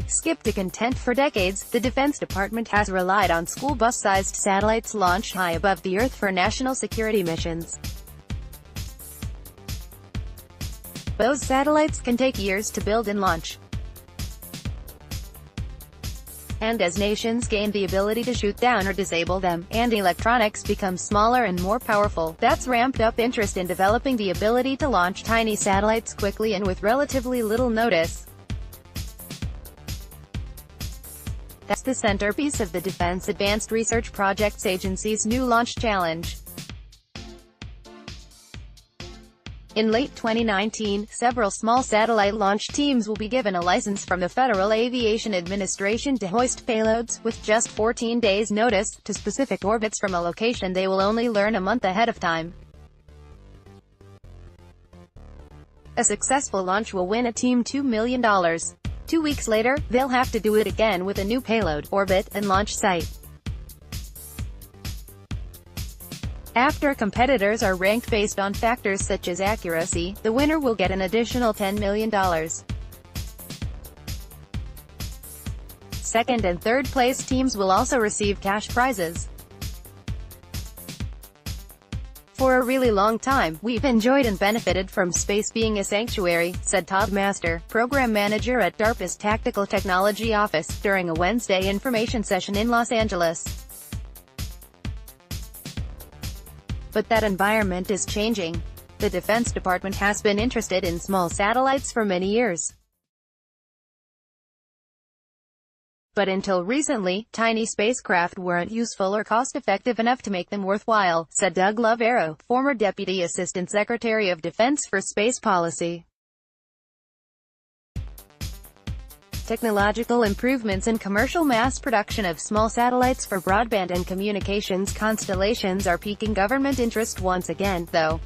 Skip to content. For decades, the Defense Department has relied on school bus-sized satellites launched high above the Earth for national security missions. Those satellites can take years to build and launch. And as nations gain the ability to shoot down or disable them, and electronics become smaller and more powerful, that's ramped up interest in developing the ability to launch tiny satellites quickly and with relatively little notice. That's the centerpiece of the Defense Advanced Research Projects Agency's new launch challenge. In late 2019, several small satellite launch teams will be given a license from the Federal Aviation Administration to hoist payloads, with just 14 days' notice, to specific orbits from a location they will only learn a month ahead of time. A successful launch will win a team $2 million. 2 weeks later, they'll have to do it again with a new payload, orbit, and launch site. After competitors are ranked based on factors such as accuracy, the winner will get an additional $10 million. Second and third place teams will also receive cash prizes. For a really long time, we've enjoyed and benefited from space being a sanctuary, said Todd Master, program manager at DARPA's Tactical Technology Office, during a Wednesday information session in Los Angeles. But that environment is changing. The Defense Department has been interested in small satellites for many years. But until recently, tiny spacecraft weren't useful or cost-effective enough to make them worthwhile, said Doug Lovero, former Deputy Assistant Secretary of Defense for Space Policy. Technological improvements and commercial mass production of small satellites for broadband and communications constellations are piquing government interest once again, though.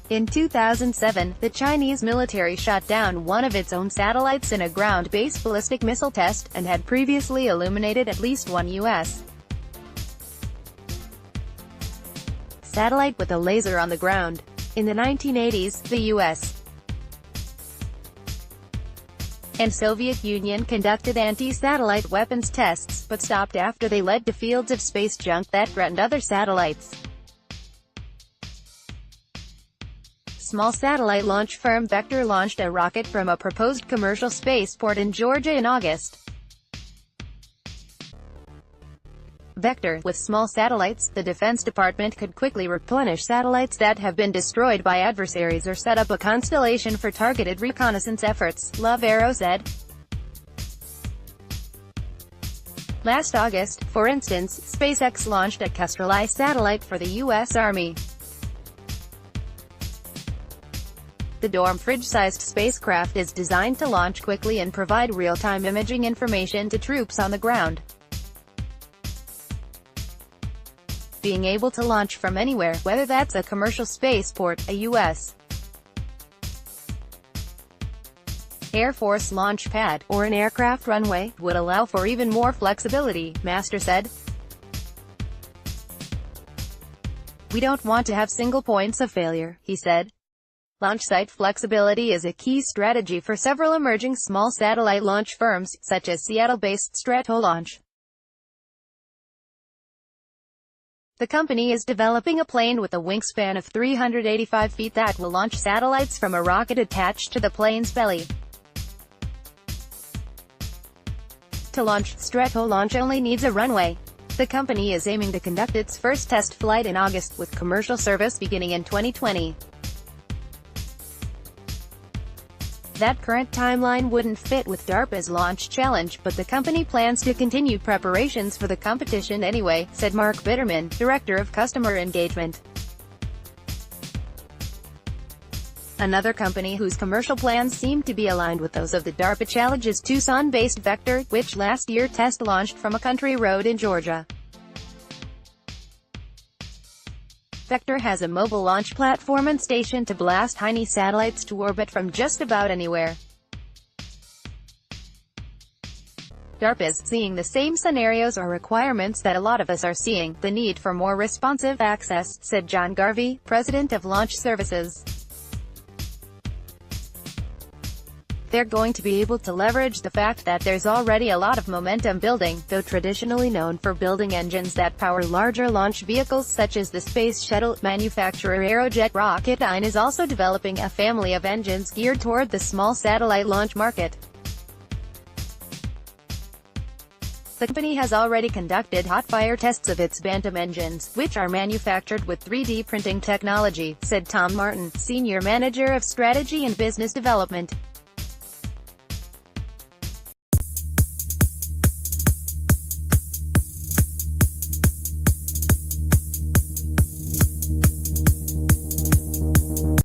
In 2007, the Chinese military shot down one of its own satellites in a ground-based ballistic missile test, and had previously illuminated at least one U.S. satellite with a laser on the ground. In the 1980s, the U.S. and Soviet Union conducted anti-satellite weapons tests, but stopped after they led to fields of space junk that threatened other satellites. Small satellite launch firm Vector launched a rocket from a proposed commercial spaceport in Georgia in August. Vector, with small satellites, the Defense Department could quickly replenish satellites that have been destroyed by adversaries or set up a constellation for targeted reconnaissance efforts, Lovero said. Last August, for instance, SpaceX launched a Kestrel-I satellite for the U.S. Army. The dorm fridge-sized spacecraft is designed to launch quickly and provide real-time imaging information to troops on the ground. Being able to launch from anywhere, whether that's a commercial spaceport, a U.S. Air Force launch pad, or an aircraft runway, would allow for even more flexibility, Master said. We don't want to have single points of failure, he said. Launch site flexibility is a key strategy for several emerging small satellite launch firms, such as Seattle-based Stratolaunch. The company is developing a plane with a wingspan of 385 feet that will launch satellites from a rocket attached to the plane's belly. To launch, Stratolaunch only needs a runway. The company is aiming to conduct its first test flight in August, with commercial service beginning in 2020. That current timeline wouldn't fit with DARPA's launch challenge, but the company plans to continue preparations for the competition anyway, said Mark Bitterman, Director of Customer Engagement. Another company whose commercial plans seem to be aligned with those of the DARPA challenge is Tucson-based Vector, which last year test-launched from a country road in Georgia. Vector has a mobile launch platform and station to blast tiny satellites to orbit from just about anywhere. DARPA is seeing the same scenarios or requirements that a lot of us are seeing, the need for more responsive access, said John Garvey, president of Launch Services. They're going to be able to leverage the fact that there's already a lot of momentum building, though traditionally known for building engines that power larger launch vehicles such as the Space Shuttle. Manufacturer Aerojet Rocketdyne is also developing a family of engines geared toward the small satellite launch market. The company has already conducted hot-fire tests of its Bantam engines, which are manufactured with 3D printing technology, said Tom Martin, Senior Manager of Strategy and Business Development.